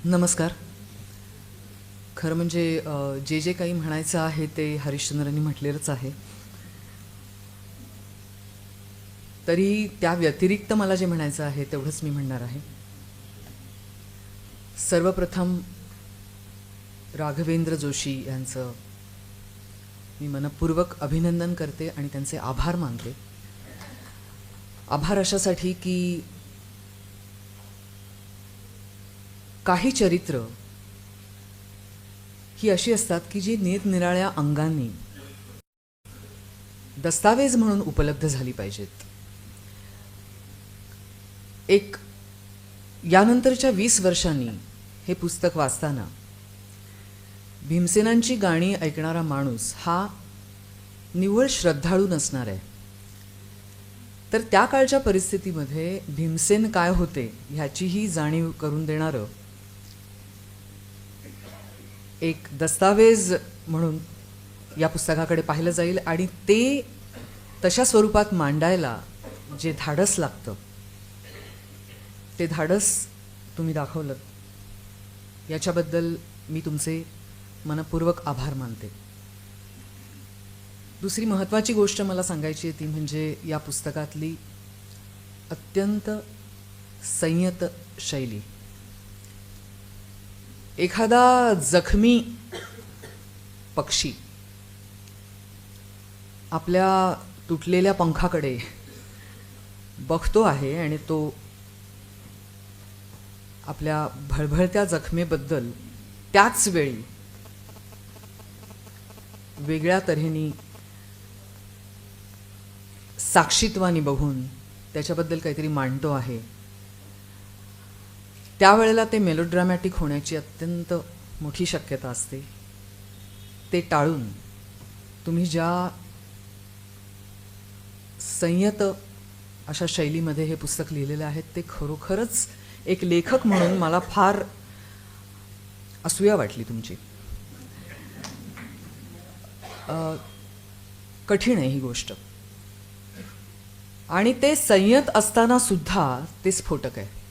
नमस्कार. खरं म्हणजे जे जे काही म्हणायचं आहे ते हरिश्चंद्रांनी म्हटलेलंच आहे. तरी त्या व्यतिरिक्त मला जे म्हणायचं आहे तेवढंच मी म्हणणार आहे. सर्वप्रथम राघवेंद्र जोशी यांचं मी मनपूर्वक अभिनंदन करते आणि त्यांचे आभार मानते. आभार अशासाठी की काही चरित्र ही अशी असतात की जी निरनिराळ्या अंगांनी दस्तावेज म्हणून उपलब्ध झाली पाहिजेत. एक यानंतरच्या 20 वर्षांनी हे पुस्तक वाचताना भीमसेनांची गाणी ऐकणारा माणूस हा निव्वळ श्रद्धाळू नसणार आहे. तर त्या काळच्या परिस्थितीमध्ये भीमसेन काय होते ह्याचीही जाणीव करून देणारं एक दस्तावेज म्हणून या पुस्तकाकडे पाहिलं जाईल आणि ते तशा स्वरूपात मांडायला जे धाडस लागतं ते धाडस तुम्ही दाखवलं, याच्याबद्दल मी तुमचे मनपूर्वक आभार मानते. दुसरी महत्त्वाची गोष्ट मला सांगायची आहे ती म्हणजे या पुस्तकातली अत्यंत संयत शैली. एखादा जखमी पक्षी आपल्या तुटलेल्या पंखाकडे बघतो आहे आणि तो आपल्या भळभळत्या जखमेबद्दल त्याच वेळी वेगळ्या तऱ्हेने साक्षीत्वानी बघून त्याच्याबद्दल काहीतरी मांडतो आहे. त्यावेळेला ते मेलोड्रामॅटिक होण्याची अत्यंत मोठी शक्यता असते. ते टाळून तुम्ही ज्या संयत अशा शैलीमध्ये हे पुस्तक लिहिलेलं आहे ते खरोखरच एक लेखक म्हणून मला फार असूया वाटली तुमची. कठीण आहे ही गोष्ट आणि ते संयत असताना सुद्धा ते स्फोटक आहे.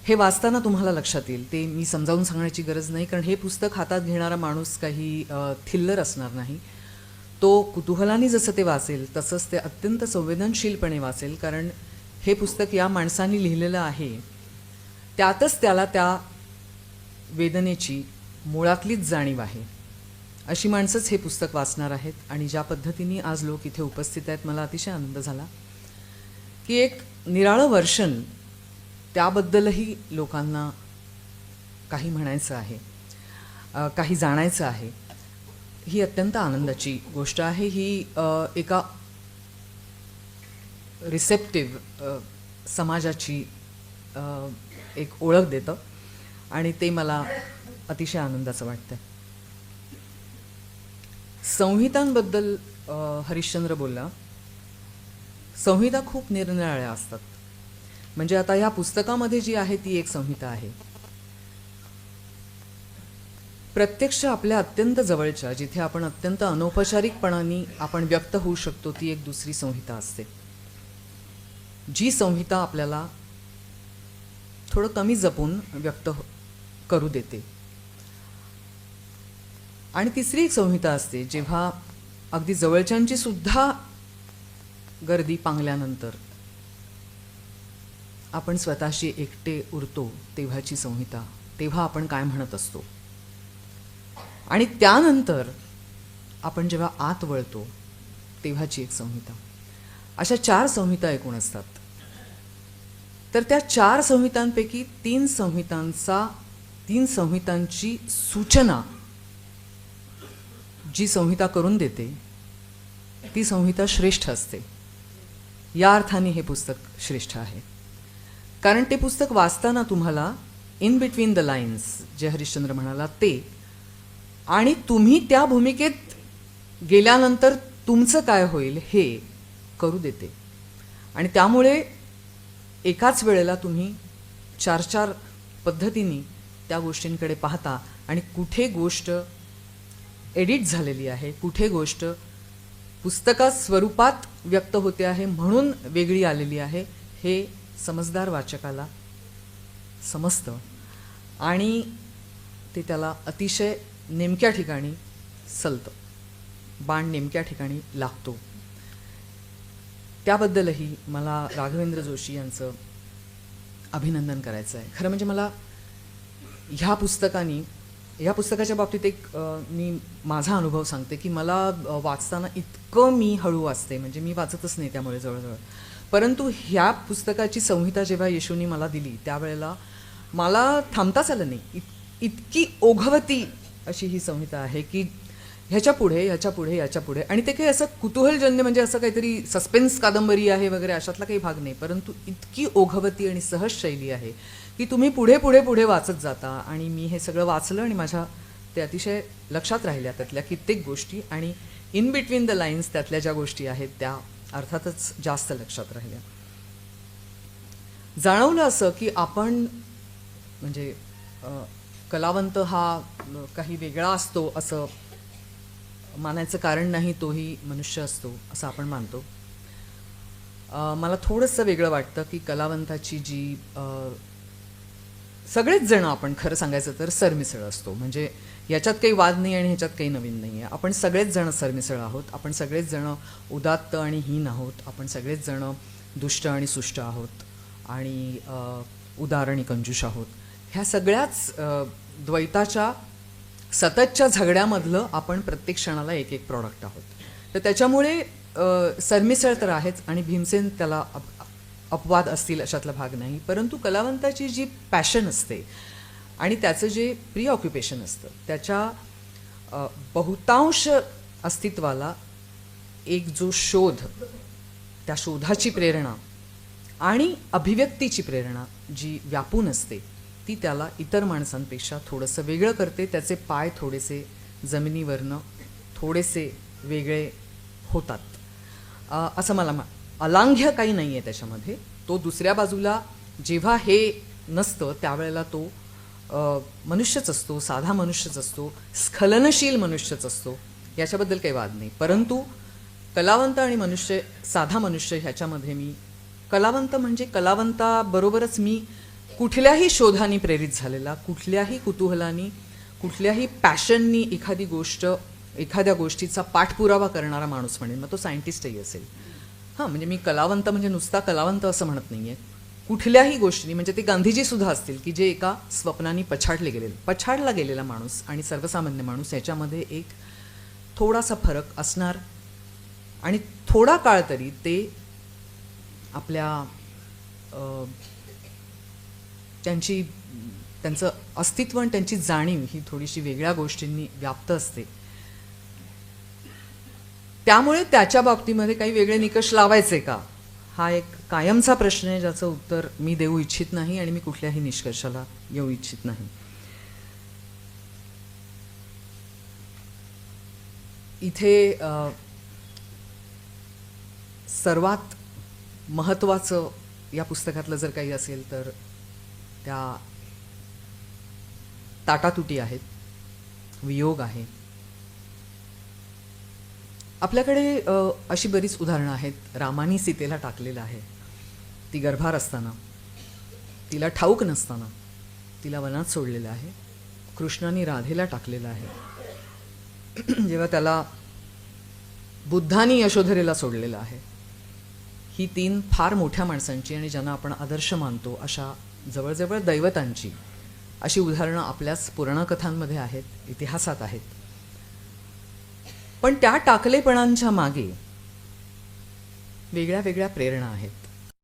हे वाचताना तुम्हाला लक्षात येईल. ते मी समजावून सांगण्याची गरज नाही, कारण हे पुस्तक हातात घेणारा माणूस काही थिल्लर असणार नाही. तो कुतूहलाने जसं ते वाचेल तसंच ते अत्यंत संवेदनशीलपणे वाचेल, कारण हे पुस्तक या माणसाने लिहिलेलं आहे त्यातच त्याला त्या वेदनेची मुळातलीच जाणीव आहे. अशी माणसंच हे पुस्तक वाचणार आहेत. आणि ज्या पद्धतीने आज लोक इथे उपस्थित आहेत मला अतिशय आनंद झाला की एक निराळं वर्षन त्याबद्दलही लोकांना काही म्हणायचं आहे, काही जाणायचं आहे. ही अत्यंत आनंदाची गोष्ट आहे. ही एका रिसेप्टिव्ह समाजाची एक ओळख देतं आणि ते मला अतिशय आनंदाचं वाटतं. संहितांबद्दल हरिश्चंद्र बोलला. संहिता खूप निरनिराळ्या असतात. म्हणजे आता ह्या पुस्तकामध्ये जी आहे ती एक संहिता आहे. प्रत्यक्ष आपल्या अत्यंत जवळच्या, जिथे आपण अत्यंत अनौपचारिकपणाने आपण व्यक्त होऊ शकतो, ती एक दुसरी संहिता असते. जी संहिता आपल्याला थोडं कमी जपून व्यक्त करू देते. आणि तिसरी एक संहिता असते जेव्हा अगदी जवळच्यांची सुद्धा गर्दी पांगल्यानंतर आपण स्वतःशी एकटे उरतो तेव्हाची संहिता. तेव्हा आपण काय म्हणत असतो आणि त्यानंतर आपण जेव्हा आत वळतो तेव्हाची एक संहिता. अशा 4 संहिता एकूण असतात. तर त्या 4 संहितांपैकी 3 संहितांची सूचना जी संहिता करून देते ती संहिता श्रेष्ठ असते. या अर्थाने हे पुस्तक श्रेष्ठ आहे, कारण ते पुस्तक वाचताना तुम्हाला इन बिटवीन द लाईन्स जे हरिश्चंद्र म्हणाला ते, आणि तुम्ही त्या भूमिकेत गेल्यानंतर तुमचं काय होईल हे करू देते. आणि त्यामुळे एकाच वेळेला तुम्ही 4 पद्धतीने त्या गोष्टींकडे पाहता आणि कुठे गोष्ट एडिट झालेली आहे, कुठे गोष्ट पुस्तका स्वरूपात व्यक्त होते आहे म्हणून वेगळी आलेली आहे, हे समजदार वाचकाला समजतं. आणि ते त्याला अतिशय नेमक्या ठिकाणी सलतं, बाण नेमक्या ठिकाणी लागतो. त्याबद्दलही मला राघवेंद्र जोशी यांचं अभिनंदन करायचं आहे. खरं म्हणजे मला ह्या पुस्तकाच्या बाबतीत एक मी माझा अनुभव सांगते की मला वाचताना इतकं मी हळू वाचते, म्हणजे मी वाचतच नाही त्यामुळे जवळजवळ. परंतु ह्या पुस्तकाची संहिता जेव्हा येशूनी मला दिली त्यावेळेला मला थांबताच आलं नाही. इतकी ओघवती अशी ही संहिता आहे की ह्याच्या पुढे आणि ते काही असं कुतूहलजन्य म्हणजे असं काहीतरी सस्पेन्स कादंबरी आहे वगैरे अशातला काही भाग नाही, परंतु इतकी ओघवती आणि सहज शैली आहे की तुम्ही पुढे वाचत जाता. आणि मी हे सगळं वाचलं आणि माझ्या ते अतिशय लक्षात राहिल्या त्यातल्या कित्येक गोष्टी, आणि इन बिटवीन द लाईन्स त्यातल्या ज्या गोष्टी आहेत त्या अर्थातच जास्त लक्षात राहिल्या. जाणवलं असं की आपण म्हणजे कलावंत हा काही वेगळा असतो असं मानायचं कारण नाही, तोही मनुष्य असतो असं आपण मानतो. मला थोडंसं वेगळं वाटतं की कलावंताची जी सगळेच जण आपण खरं सांगायचं तर सरमिसळ असतो, म्हणजे याच्यात काही वाद नाही आणि ह्याच्यात काही नवीन नाही आहे. आपण सगळेच जण सरमिसळ आहोत, आपण सगळेच जण उदात्त आणि हीन आहोत, आपण सगळेच जण दुष्ट आणि सुष्ट आहोत, आणि उदार आणि कंजूष आहोत. ह्या सगळ्याच द्वैताच्या सततच्या झगड्यामधलं आपण प्रत्येक क्षणाला एक एक प्रॉडक्ट आहोत. तर त्याच्यामुळे सरमिसळ तर आहेच, आणि भीमसेन त्याला अपवाद असतील अशातला भाग नाही. परंतु कलावंताची जी पॅशन असते आणि त्याचं जे प्रिऑक्युपेशन असतं त्याच्या बहुतांश अस्तित्वाला एक जो शोध, त्या शोधाची प्रेरणा आणि अभिव्यक्तीची प्रेरणा जी व्यापून असते ती त्याला इतर माणसांपेक्षा थोडंसं वेगळं करते. त्याचे पाय थोडेसे जमिनीवरनं थोडेसे वेगळे होतात असं मला अलांघ्य काही नाही आहे त्याच्यामध्ये. तो दुसऱ्या बाजूला जेव्हा हे नसतं त्यावेळेला तो मनुष्यच असतो, साधा मनुष्यच असतो, स्खलनशील मनुष्यच असतो, याच्याबद्दल काही वाद नाही. परंतु कलावंत आणि मनुष्य, साधा मनुष्य ह्याच्यामध्ये मी कलावंत म्हणजे कलावंताबरोबरच मी कुठल्याही शोधाने प्रेरित झालेला, कुठल्याही कुतूहलानी, कुठल्याही पॅशननी एखाद्या गोष्टीचा पाठपुरावा करणारा माणूस म्हणेन. मग तो सायंटिस्टही असेल. हां, म्हणजे मी कलावंत म्हणजे नुसता कलावंत असं म्हणत नाही आहे. कुठल्याही गोष्टीनी, म्हणजे ते गांधीजी सुद्धा असतील की जे एका स्वप्नाने पछाडला गेलेला माणूस आणि सर्वसामान्य माणूस याच्यामध्ये एक थोडासा फरक असणार, आणि थोडा काळ तरी ते आपल्या त्यांचं अस्तित्व आणि त्यांची जाणीव ही थोडीशी वेगळ्या गोष्टींनी व्याप्त असते. त्यामुळे त्याच्या बाबतीमध्ये काही वेगळे निकष लावायचे का, हा एक कायमचा प्रश्न आहे ज्याचं उत्तर मी देऊ इच्छित नाही आणि मी कुठल्याही निष्कर्षाला येऊ इच्छित नाही. इथे सर्वात महत्त्वाचं या पुस्तकातलं जर काही असेल तर त्या ताटातुटी आहेत, वियोग आहे. आपल्याकडे अशी बरीच उदाहरणं आहेत. रामानी सीतेला टाकलेलं आहे, ती गर्भार असताना, तिला ठाऊक नसताना तिला वनात सोडलेलं आहे. कृष्णाने राधेला टाकलेलं आहे, जेव्हा त्याला बुद्धानी यशोधरेला सोडलेलं आहे. ही 3 फार मोठ्या माणसांची आणि ज्यांना आपण आदर्श मानतो अशा जवळजवळ दैवतांची अशी उदाहरणं आपल्याच पुराणकथांमध्ये आहेत, इतिहासात आहेत. पण त्या टाकलेपणांच्या मागे वेगळ्या वेगळ्या प्रेरणा आहेत.